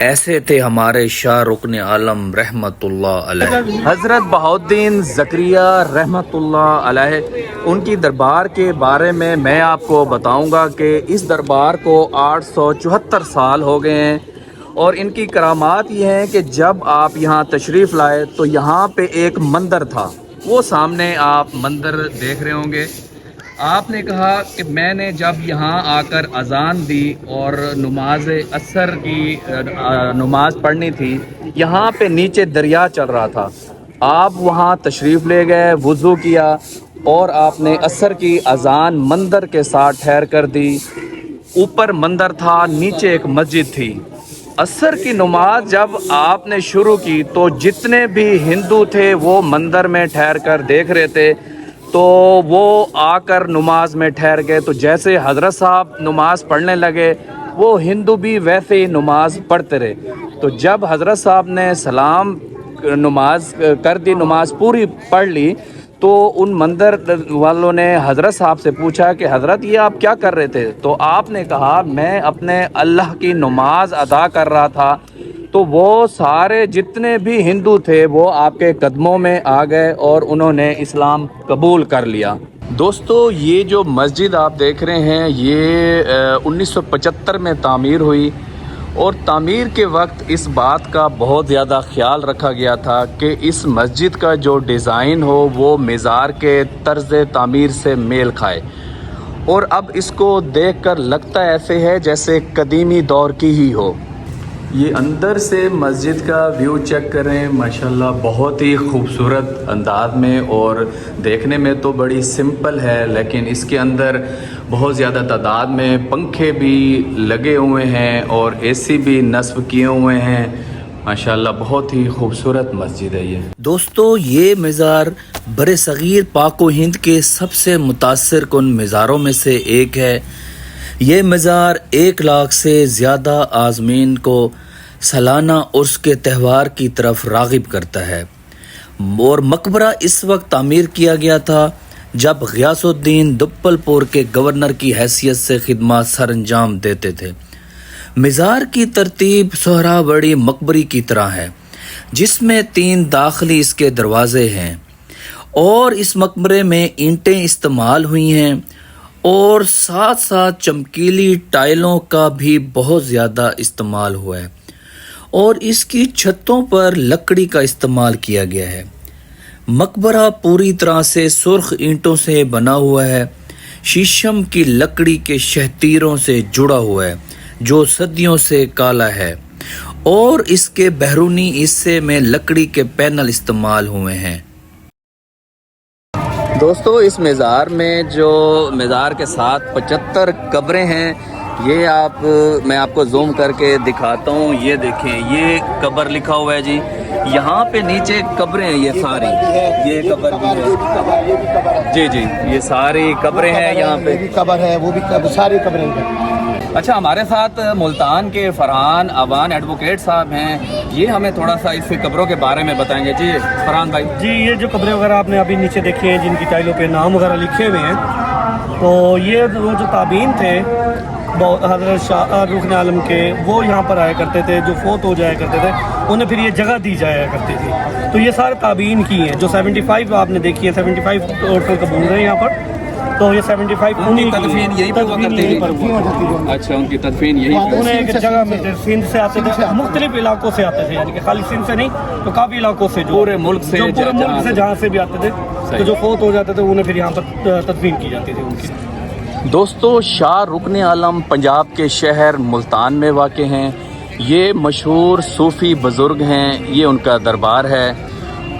ایسے تھے ہمارے شاہ رکن عالم رحمت اللہ علیہ۔ حضرت بہاؤالدین زکریا رحمۃ اللہ علیہ، ان کی دربار کے بارے میں آپ کو بتاؤں گا کہ اس دربار کو 874 سال ہو گئے ہیں، اور ان کی کرامات یہ ہیں کہ جب آپ یہاں تشریف لائے تو یہاں پہ ایک مندر تھا، وہ سامنے آپ مندر دیکھ رہے ہوں گے۔ آپ نے کہا کہ میں نے جب یہاں آ کر اذان دی اور نماز عصر کی نماز پڑھنی تھی، یہاں پہ نیچے دریا چل رہا تھا، آپ وہاں تشریف لے گئے، وضو کیا اور آپ نے عصر کی اذان مندر کے ساتھ ٹھہر کر دی۔ اوپر مندر تھا، نیچے ایک مسجد تھی۔ عصر کی نماز جب آپ نے شروع کی تو جتنے بھی ہندو تھے وہ مندر میں ٹھہر کر دیکھ رہے تھے، تو وہ آ کر نماز میں ٹھہر گئے۔ تو جیسے حضرت صاحب نماز پڑھنے لگے، وہ ہندو بھی ویسے ہی نماز پڑھتے رہے۔ تو جب حضرت صاحب نے سلام نماز کر دی، نماز پوری پڑھ لی، تو ان مندر والوں نے حضرت صاحب سے پوچھا کہ حضرت یہ آپ کیا کر رہے تھے؟ تو آپ نے کہا میں اپنے اللہ کی نماز ادا کر رہا تھا۔ تو وہ سارے جتنے بھی ہندو تھے وہ آپ کے قدموں میں آ گئے اور انہوں نے اسلام قبول کر لیا۔ دوستو، یہ جو مسجد آپ دیکھ رہے ہیں یہ 1975 میں تعمیر ہوئی، اور تعمیر کے وقت اس بات کا بہت زیادہ خیال رکھا گیا تھا کہ اس مسجد کا جو ڈیزائن ہو وہ مزار کے طرز تعمیر سے میل کھائے، اور اب اس کو دیکھ کر لگتا ایسے ہے جیسے قدیمی دور کی ہی ہو۔ یہ اندر سے مسجد کا ویو چیک کریں، ماشاءاللہ بہت ہی خوبصورت انداز میں، اور دیکھنے میں تو بڑی سمپل ہے، لیکن اس کے اندر بہت زیادہ تعداد میں پنکھے بھی لگے ہوئے ہیں اور اے سی بھی نصب کیے ہوئے ہیں۔ ماشاءاللہ بہت ہی خوبصورت مسجد ہے یہ۔ دوستو، یہ مزار بر صغیر پاک و ہند کے سب سے متاثر کن مزاروں میں سے ایک ہے۔ یہ مزار 1 لاکھ سے زیادہ عازمین کو سالانہ عرس کے تہوار کی طرف راغب کرتا ہے، اور مقبرہ اس وقت تعمیر کیا گیا تھا جب غیاث الدین دپل پور کے گورنر کی حیثیت سے خدمات سر انجام دیتے تھے۔ مزار کی ترتیب سہراوردی مقبری کی طرح ہے، جس میں 3 داخلی اس کے دروازے ہیں، اور اس مقبرے میں اینٹیں استعمال ہوئی ہیں، اور ساتھ ساتھ چمکیلی ٹائلوں کا بھی بہت زیادہ استعمال ہوا ہے، اور اس کی چھتوں پر لکڑی کا استعمال کیا گیا ہے۔ مقبرہ پوری طرح سے سرخ اینٹوں سے بنا ہوا ہے، شیشم کی لکڑی کے شہتیروں سے جڑا ہوا ہے جو صدیوں سے کالا ہے، اور اس کے بیرونی حصے میں لکڑی کے پینل استعمال ہوئے ہیں۔ دوستو، اس مزار میں جو مزار کے ساتھ 75 قبریں ہیں، یہ میں آپ کو زوم کر کے دکھاتا ہوں۔ یہ دیکھیں، یہ قبر لکھا ہوا ہے جی، یہاں پہ نیچے قبریں ہیں، یہ ساری، یہ قبر بھی ہے جی جی، یہ ساری قبریں ہیں یہاں پہ، قبر ہے، وہ بھی ساری قبریں ہیں۔ اچھا، ہمارے ساتھ ملتان کے فرحان اوان ایڈوکیٹ صاحب ہیں، یہ ہمیں تھوڑا سا اس قبروں کے بارے میں بتائیں گے۔ جی فرحان بھائی۔ جی، یہ جو قبریں وغیرہ آپ نے ابھی نیچے دیکھی ہیں جن کی ٹائلوں پہ نام وغیرہ لکھے ہوئے ہیں، تو یہ وہ جو تابعین تھے حضرت شاہ رکن عالم کے، وہ یہاں پر آیا کرتے تھے، جو فوت ہو جایا کرتے تھے انہیں پھر یہ جگہ دی جایا کرتی تھی۔ تو یہ سارے تابعین کی ہیں، جو 75 آپ نے دیکھی ہے، 75 ٹوٹل قبول رہے ہیں یہاں پر، تو یہ 75 ان کی تدفین یہی پہ ہوا کرتی تھی۔ اچھا، ان کی تدفین یہی پہ۔ انہیں ایک جگہ میں سندھ سے آتے تھے، مختلف علاقوں سے آتے تھے، یعنی کہ خالی سندھ سے نہیں تو کافی علاقوں سے، پورے ملک سے، پورے ملک سے جہاں سے بھی آتے تھے، تو جو فوت ہو جاتے تھے انہیں پھر یہاں پر تدفین کی جاتی تھی ان کی۔ دوستو، شاہ رکن عالم پنجاب کے شہر ملتان میں واقع ہیں۔ یہ مشہور صوفی بزرگ ہیں، یہ ان کا دربار ہے۔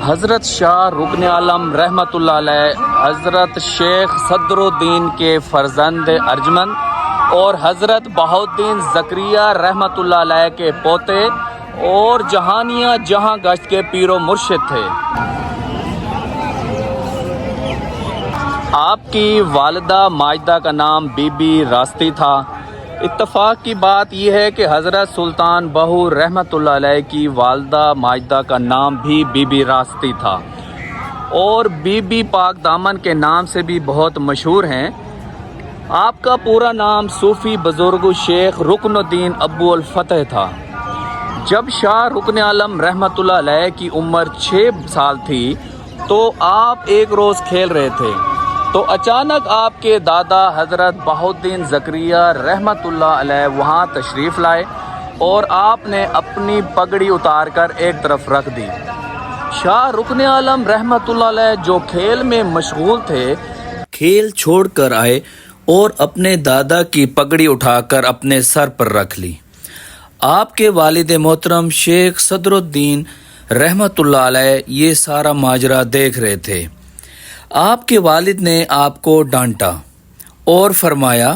حضرت شاہ رکن عالم رحمۃ اللہ علیہ حضرت شیخ صدر الدین کے فرزند ارجمند اور حضرت بہاؤالدین زکریا رحمۃ اللہ علیہ کے پوتے اور جہانیاں جہاں گشت کے پیر و مرشد تھے۔ آپ کی والدہ ماجدہ کا نام بی بی راستی تھا۔ اتفاق کی بات یہ ہے کہ حضرت سلطان بہو رحمۃ اللہ علیہ کی والدہ ماجدہ کا نام بھی بی بی راستی تھا، اور بی بی پاک دامن کے نام سے بھی بہت مشہور ہیں۔ آپ کا پورا نام صوفی بزرگ شیخ رکن الدین ابو الفتح تھا۔ جب شاہ رکن عالم رحمت اللہ علیہ کی عمر 6 سال تھی تو آپ ایک روز کھیل رہے تھے تو اچانک آپ کے دادا حضرت بہاؤالدین زکریا رحمت اللہ علیہ وہاں تشریف لائے اور آپ نے اپنی پگڑی اتار کر ایک طرف رکھ دی۔ شاہ رکن عالم رحمت اللہ علیہ جو کھیل میں مشغول تھے کھیل چھوڑ کر آئے اور اپنے دادا کی پگڑی اٹھا کر اپنے سر پر رکھ لی۔ آپ کے والد محترم شیخ صدر الدین رحمت اللہ علیہ یہ سارا ماجرا دیکھ رہے تھے۔ آپ کے والد نے آپ کو ڈانٹا اور فرمایا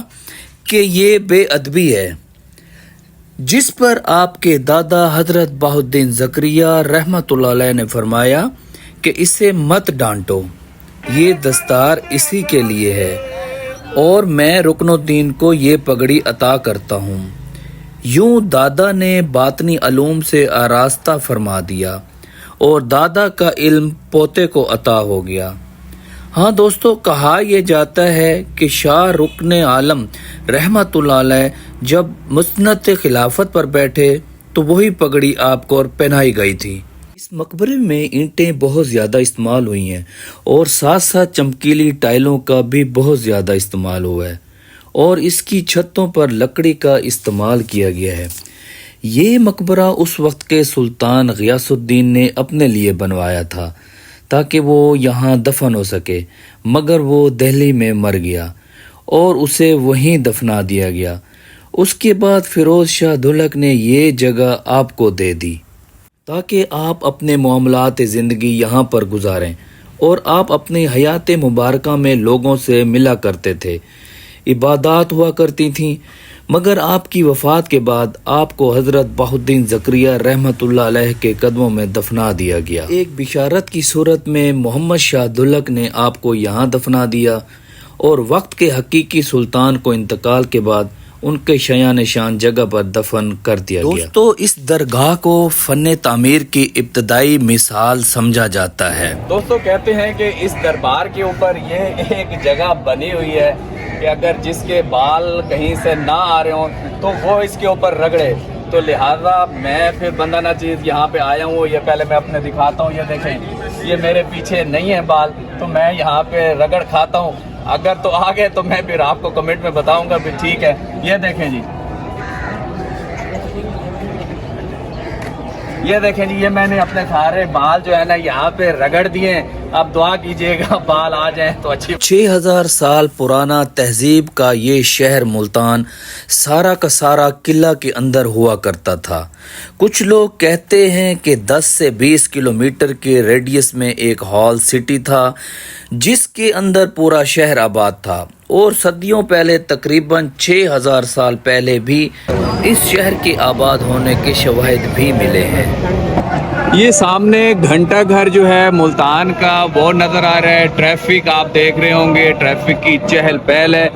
کہ یہ بے ادبی ہے، جس پر آپ کے دادا حضرت بہاؤالدین زکریا رحمت اللہ علیہ نے فرمایا کہ اسے مت ڈانٹو، یہ دستار اسی کے لیے ہے اور میں رکن الدین کو یہ پگڑی عطا کرتا ہوں۔ یوں دادا نے باطنی علوم سے آراستہ فرما دیا اور دادا کا علم پوتے کو عطا ہو گیا۔ ہاں دوستو، کہا یہ جاتا ہے کہ شاہ رکن عالم رحمت اللہ علیہ جب مسند خلافت پر بیٹھے تو وہی پگڑی آپ کو پہنائی گئی تھی۔ اس مقبرے میں اینٹیں بہت زیادہ استعمال ہوئی ہیں اور ساتھ ساتھ چمکیلی ٹائلوں کا بھی بہت زیادہ استعمال ہوا ہے اور اس کی چھتوں پر لکڑی کا استعمال کیا گیا ہے۔ یہ مقبرہ اس وقت کے سلطان غیاث الدین نے اپنے لیے بنوایا تھا تاکہ وہ یہاں دفن ہو سکے، مگر وہ دہلی میں مر گیا اور اسے وہیں دفنا دیا گیا۔ اس کے بعد فیروز شاہ دھلک نے یہ جگہ آپ کو دے دی تاکہ آپ اپنے معاملات زندگی یہاں پر گزاریں، اور آپ اپنی حیات مبارکہ میں لوگوں سے ملا کرتے تھے، عبادات ہوا کرتی تھیں، مگر آپ کی وفات کے بعد آپ کو حضرت بہاؤالدین زکریا رحمت اللہ علیہ کے قدموں میں دفنا دیا گیا۔ ایک بشارت کی صورت میں محمد شاہ دھلک نے آپ کو یہاں دفنا دیا اور وقت کے حقیقی سلطان کو انتقال کے بعد ان کے شایان شان جگہ پر دفن کر دیا گیا۔ دوستو، اس درگاہ کو فن تعمیر کی ابتدائی مثال سمجھا جاتا ہے۔ دوستو کہتے ہیں کہ اس دربار کے اوپر یہ ایک جگہ بنی ہوئی ہے کہ اگر جس کے بال کہیں سے نہ آ رہے ہوں تو وہ اس کے اوپر رگڑے، تو لہٰذا میں پھر بندہ نہ چیز یہاں پہ آیا ہوں۔ یہ پہلے میں اپنے دکھاتا ہوں، یہ دیکھیں، یہ میرے پیچھے نہیں ہے بال، تو میں یہاں پہ رگڑ کھاتا ہوں۔ اگر تو آگے تو میں پھر آپ کو کمنٹ میں بتاؤں گا بھی ٹھیک ہے۔ یہ دیکھیں جی، یہ دیکھیں جی، یہ میں نے اپنے سارے بال جو ہے نا یہاں پہ رگڑ دیے ہیں۔ اب دعا کیجئے گا بال آ جائیں تو اچھی۔ 6000 سال پرانا تہذیب کا یہ شہر ملتان سارا کا سارا قلعہ کے اندر ہوا کرتا تھا۔ کچھ لوگ کہتے ہیں کہ 10 سے 20 کلومیٹر کے ریڈیس میں ایک ہال سٹی تھا جس کے اندر پورا شہر آباد تھا، اور صدیوں پہلے تقریباً 6000 سال پہلے بھی اس شہر کے آباد ہونے کے شواہد بھی ملے ہیں۔ یہ سامنے گھنٹہ گھر جو ہے ملتان کا وہ نظر آ رہا ہے۔ ٹریفک آپ دیکھ رہے ہوں گے، ٹریفک کی چہل پہل ہے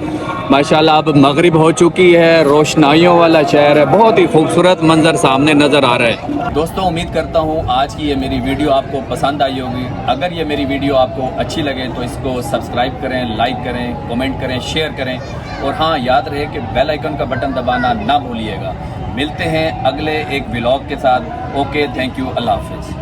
ماشاءاللہ۔ اب مغرب ہو چکی ہے، روشنائیوں والا شہر ہے، بہت ہی خوبصورت منظر سامنے نظر آ رہا ہے۔ دوستوں، امید کرتا ہوں آج کی یہ میری ویڈیو آپ کو پسند آئی ہوگی۔ اگر یہ میری ویڈیو آپ کو اچھی لگے تو اس کو سبسکرائب کریں، لائک کریں، کمنٹ کریں، شیئر کریں، اور ہاں یاد رہے کہ بیل آئیکن کا بٹن دبانا نہ بھولیے گا۔ ملتے ہیں اگلے ایک ولاگ کے ساتھ۔ اوکے، تھینک یو، اللہ حافظ۔